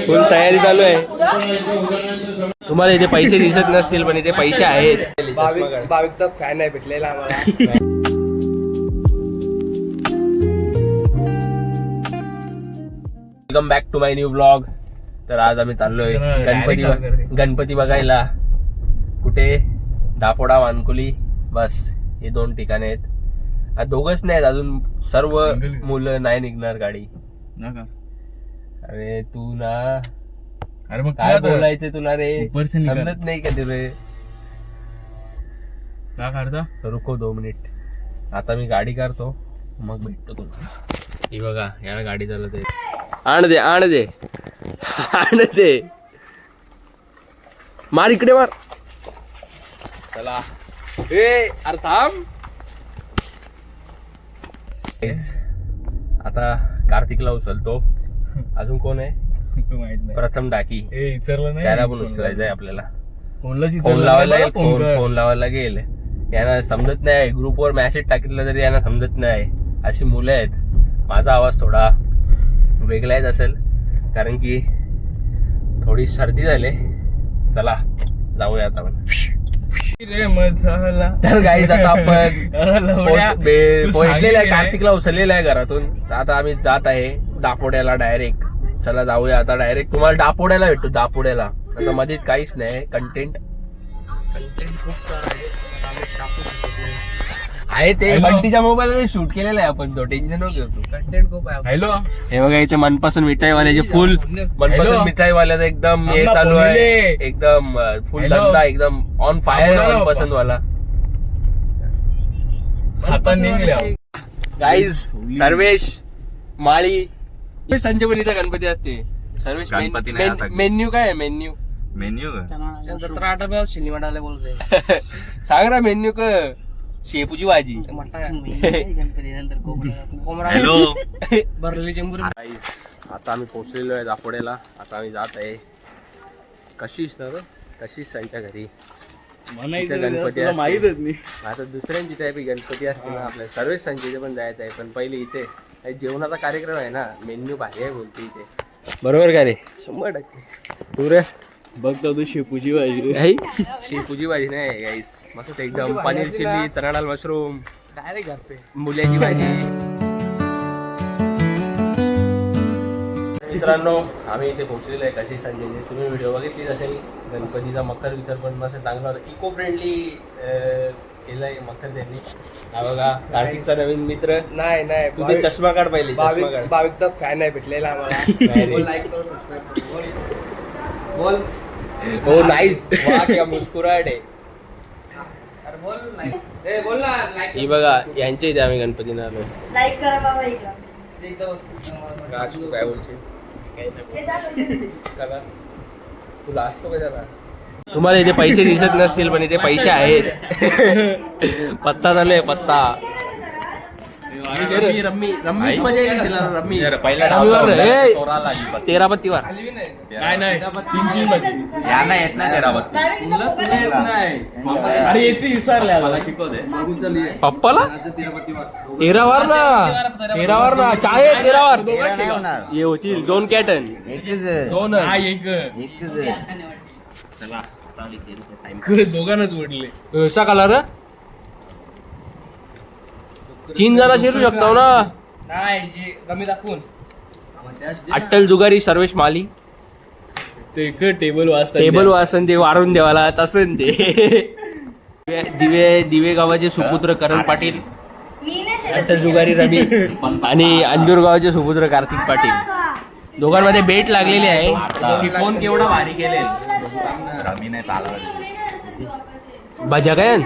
फुल तयारी चालू आहे. तुम्हाला इथे पैसे दिसत नसतील पण इथे पैसे आहेत. भाविकचा फॅन आहे भेटलेला आम्हाला. Welcome back to my new blog. तर आज आम्ही चाललोय गणपती बघायला. कुठे? दापोडा, मानकुली, बस हे 2 ठिकाणे आहेत. दोघच नाहीत अजून, सर्व मुलं नाही निघणार गाडी. अरे तू ना, अरे मग काय बोलायचं तुला रे, समजत नाही का तुला? रुको 2 मिनिट, आता मी गाडी काढतो मग भेटतो तुला. ही बघा याला गाडी चालत आहे. आण दे आण दे आण दे, मार इकडे मार. चला ए अरे थांब. आता कार्तिकला उचलतो. अजून कोण आहे? माहित नाही. प्रथम डाकी, त्याला पण उचलायचं आहे आपल्याला. फोन लावायला लागेल. फोन लावायला लागेल. यांना समजत नाही, ग्रुपवर मेसेज टाकला तरी यांना समजत नाही. अशी मुलं आहेत. माझा आवाज थोडा वेगळा येत असेल कारण की थोडी सर्दी झाली. चला जाऊया आता आपण. तर गाईज आता आपण पोहोचलेला आहे, कार्तिकला उचललेला आहे घरातून. आता आम्ही जात आहे दापोड्याला डायरेक्ट. चला जाऊया आता डायरेक्ट. तुम्हाला दापोड्याला भेटतो, दापोड्याला. आता मध्ये काहीच नाही कंटेंट खूप सारा आहे. ते बंटीच्या मोबाईल मध्ये शूट केलेलं आहे आपण, तो टेन्शन नको घेऊ. कंटेंट खूप आहे. हॅलो, हे बघा इथे मनपसंद मिठाईवाल्याचे फुल, मनपसंद मिठाईवाल्याचा एकदम हे चालू आहे. एकदम फुल धंदा, एकदम ऑन फायर आहे मनपसंद वाला. गाईज सर्वेश माळी, संजय पण इथं गणपती असते. सर्वेश मेन्यू काय आहे? मेन्यू बोलते. सांग ना मेन्यू का? शेपूची भाजी, भरलेली चेंबूर. आता आम्ही पोहोचलेलो आहे दापोड्याला. आता आम्ही जात आहे कशिश ना, कशिश त्यांच्या घरी गणपती असते. आता दुसऱ्यांची टाईप गणपती असते ना, आपल्या सर्वेच संजयचे पण जायचं आहे. पण पहिले इथे जेवणाचा कार्यक्रम आहे ना, मेन्यू भारी आहे बोलते इथे. बरोबर का रे? 100%. तू रे बघतो तू शेपूची भाजी. शेपूची भाजी नाही गाईस, मस्त एकदम पनीर चिल्ली, चना डाल मशरूम, डायरेक्ट घरते. मुल्याची भाजी. मित्रांनो आम्ही इथे पोहोचलेलो आहे कशी संजयचे. तुम्ही व्हिडिओ बघितलीच असेल. गणपतीचा मकर विकर पण मस्त चांगला होता. इको फ्रेंडली केलाय मकर त्यांनी. हा बघा कार्तिकचा नवीन मित्र. नाही तुझे चष्मा काढ पहिले. भाविकचा फॅन आहे भेटलेला आम्हाला. लाईक करो, सबस्क्राईब बोल. हो नाईस, वाह क्या मुस्कुराहट आहे. बोल ना लाईक. ही बघा यांच्या इथे आम्ही गणपतीने आलो. लाईक करा बाबा इकडं. राज तू काय बोलशील? तुला असतो का जरा? तुम्हाला इथे पैसे दिसत नसतील पण इथे पैसे आहेत. पत्ता चालू आहे, पत्ता. रम्मी मजा येईल. तेरा बत्तीवर अरे येते पप्पाला 13वर ना चाय 13वर ये होतील 2 कॅटन. 2 चला दोघांनाच ओढले. कसा कलर 3 जण शिरू शकतो ना. नाही कमी दाखवून. अट्टल जुगारी सर्वेश माली. ते टेबल वाचन ते वारून देवाला तसं ते. दिवे गावाचे सुपुत्र करण पाटील, अट्टल जुगारी रमी आणि अंजूर गावाचे सुपुत्र कार्तिक पाटील. दोघांमध्ये बेट लागलेली आहे की कोण केवढा भारी केले. भजा काय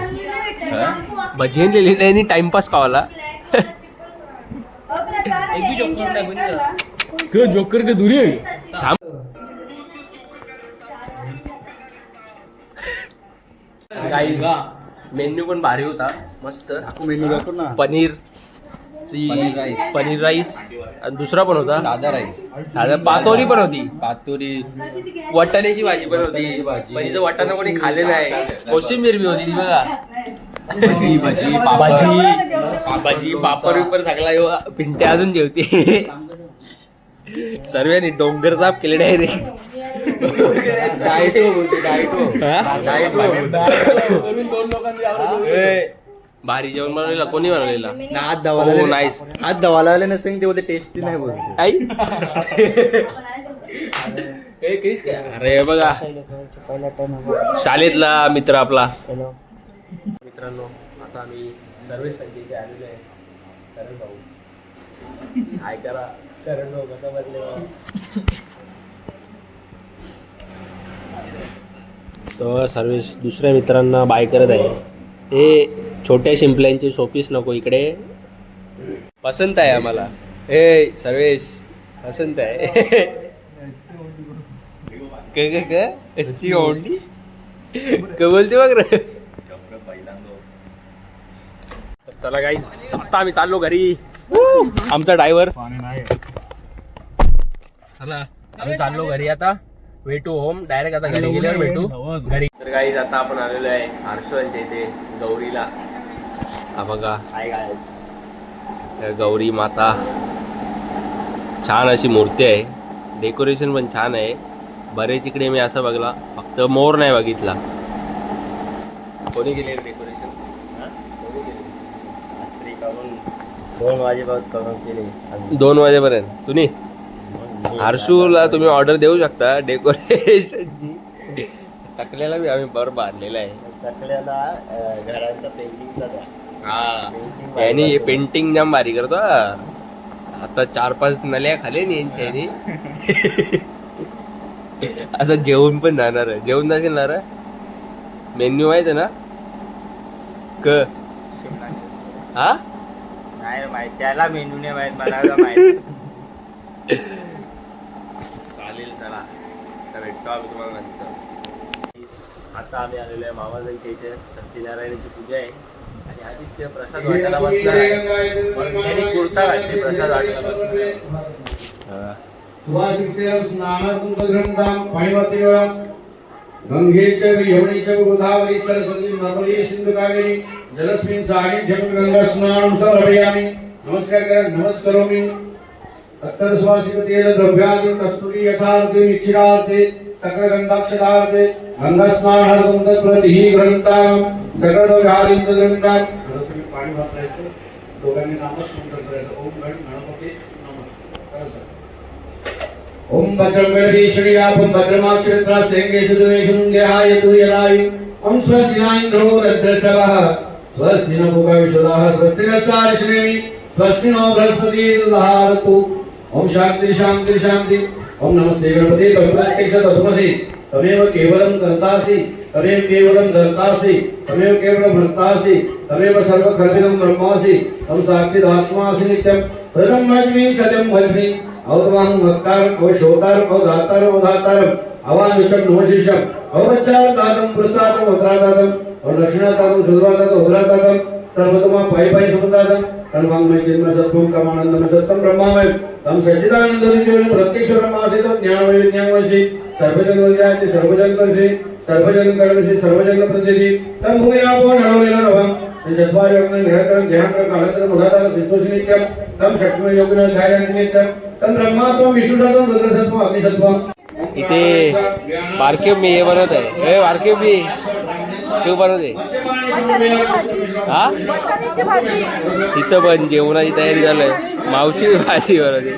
भजी लिहिली त्यांनी टाइमपास कावाला. जोकर के दुरी गाईज मेन्यू पण भारी होता, मस्त. मेन्यू दाखव ना. पनीर राईस आणि दुसरा पण होता साधा पातोरी पण होती. वाटाण्याची भाजी पण होती. पण इथं वाटाणा कोणी खाल्ले नाही. कोशिंबीर बी होती ती बघा. भाजी पापड बिपर सगळा पिंट्या अजून जेवते. सर्वांनी डोंगर साफ केले डायरेक्ट. भारी जेवण बनवलेला कोणी बनवलेला? हो, nice. हात दवाला नसेल ते बोलते टेस्टी नाही बोलते. आई अरे बघा शाळेतला मित्र आपला. मित्रांनो आता आम्ही सर्व्हिस संख्येचे आलेलो आहे. करण भाऊ हाय करा. करण भाऊ कसा बदले तो सर्व्हिस दुसऱ्या मित्रांना बाय करत आहे. हे छोट्या शिंपल्यांची शोपीस नको इकडे. पसंत आहे आम्हाला. हे सर्वेश पसंत आहे. ओढली का बोलते बघ रे. चला गाईस आता आम्ही चाललो घरी. आमचा ड्रायव्हर चला आम्ही चाललो घरी आता. भेटू होम डायरेक्ट आता घरी गेल्यावर भेटू घरी. तर गाईस आता आपण आलेलो आहे हर्षवांच्या इथे गौरीला. हा बघा गौरी माता छान अशी मूर्ती आहे. डेकोरेशन पण छान आहे. बरेच इकडे मी असं बघला फक्त मोर नाही बघितला. कोणी केले डेकोरेशन? 2 वाजेपर्यंत केले. 2 वाजेपर्यंत तुम्ही हर्षूला तुम्ही ऑर्डर देऊ शकता डेकोरेशनची. टकल्याला बी आम्ही बरोबर बांधलेला आहे. टकल्याला घरांचा पेंटिंगचा द्या. हा यांनी पेंटिंग जाम भारी करतो. आता 4-5 नल्या खाले नाही यांनी. आता जेवण पण जाणार आहे. जेवण जाशील ना रे. मेन्यू माहिती आहे ना क हा नाही माहिती त्याला मेनू नाही माहित मला माहिती. चालेल चला आता भेटतो आम्ही तुम्हाला नंतर. आता आम्ही आलेलो आहे मामाजांच्या इथे. सत्यनारायणाची पूजा आहे आणि आदित्य प्रसाद वाटायला बसणार आहे. पण त्यांनी कुर्ता घातले प्रसाद वाटायला बसणार आहे. गंगेच यमुनेच गोदावरी सरस्वती नर्मदे सिंधु कावेरी जलस्मिन् सान्निध्यं गंगा स्नानं समर्पयामि. नमस्कार करा नमस्करोमि. अत्तर स्वासिकते द्रव्यादि कस्तूरी यथार्थे निक्षिरार्थे सकल गंधाक्षरार्थे गंगा स्नानार्थं तत्प्रतिः ग्रंथां सकल व्याधिं ग्रंथां. तुम्ही पाणी वापरायचं. दोघांनी नामस्मरण करायचं. ओम गण गणपती नमः. ओम भद्रं गणेशयापं भद्रमाक्षरत्रा सेंगे सुदेशं देहाय तुयलाय. ओम स्वस्ति न इंद्रो रुद्रसभः स्वस्ति न भुवः विश्वदाः स्वस्ति नस्तार्ष्णेमि स्वस्ति नो बृहस्पतिर्दधातु दधातु. ओम शांति शांति शांति. ओम नमस्ते गणपते गणपते तत्त्वमसि तमेव केवलं कर्तासि तमेव केवलं धर्तासि तमेव केवलं भर्तासि तमेव सर्वकर्तृं ब्रह्मासि तम साक्षिदात्मासि नित्यं ब्रह्मज्ञ सत्यं वच्मि. और्वाहं भक्तारं औषोतारं औदातारं औदातारं अवानुषं नोशिषं औवच्चारतारं प्रसादं उत्रादातं औदक्षिणातारं सुद्वादातं उद्रादातं सर्वतमा पायी समुदातं कर्मांगमय चिन्मय सत्वं कर्मानंदमय सत्यं ब्रह्मामय तम सच्चिदानंद विजय प्रत्यक्ष ब्रह्मासि तम ज्ञानमय विज्ञानमयसि सर्वजन विजयाति सर्वजन कर्षि सर्वजन कर्मसि सर्वजन प्रत्यति तम भूयापो नरोलेन नवं चत्वारि योगनं ग्रहकरं ध्यानं कालत्रं मुदातार सिद्धोषि नित्यं तम षट्मय योगनं ध्यायन्ति नित्यं तम ब्रह्मात्मं विष्णुतत्वं रुद्रसत्वं अग्निसत्वं. इथे बारके मी हे बनवत आहे. हे बारके मी तू बनवते हा. इथं पण जेवणाची तयारी चालू आहे. मावशी भाजी बनवते.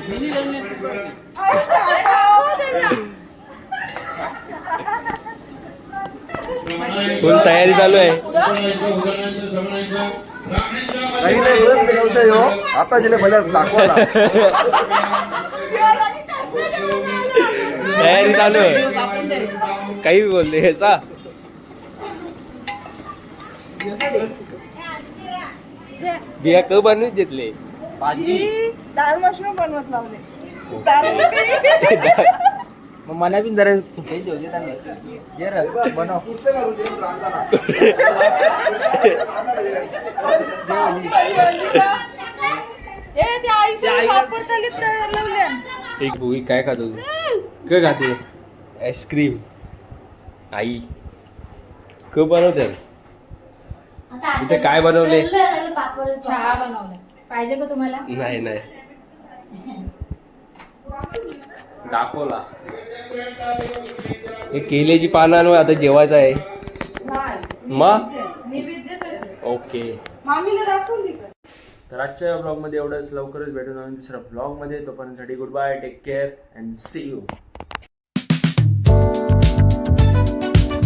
फुल तयारी चालू आहे. आता जिले भले दाखवा. तयारी चालू आहे. काही बोलले ह्याचा बिया क बनवून घेतले. भाजी डाळ मशरूम बनवत लावले. मग मला पण जरा बनव. एक भुई काय खातो तू? क खाते आईस्क्रीम. आई क बनवते. इथे काय बनवले? चहा बनवलाय. पाहिजे का तुम्हाला? नाही नाही दाखवला. हे केलेची पानांवर आता जेवायचं आहे मग. ओके, मामीला दाखवून दे. तर आजच्या या ब्लॉगमध्ये एवढंच. लवकरच भेटून आम्ही दुसऱ्या ब्लॉगमध्ये. तोपर्यंतसाठी goodbye, take care and see you.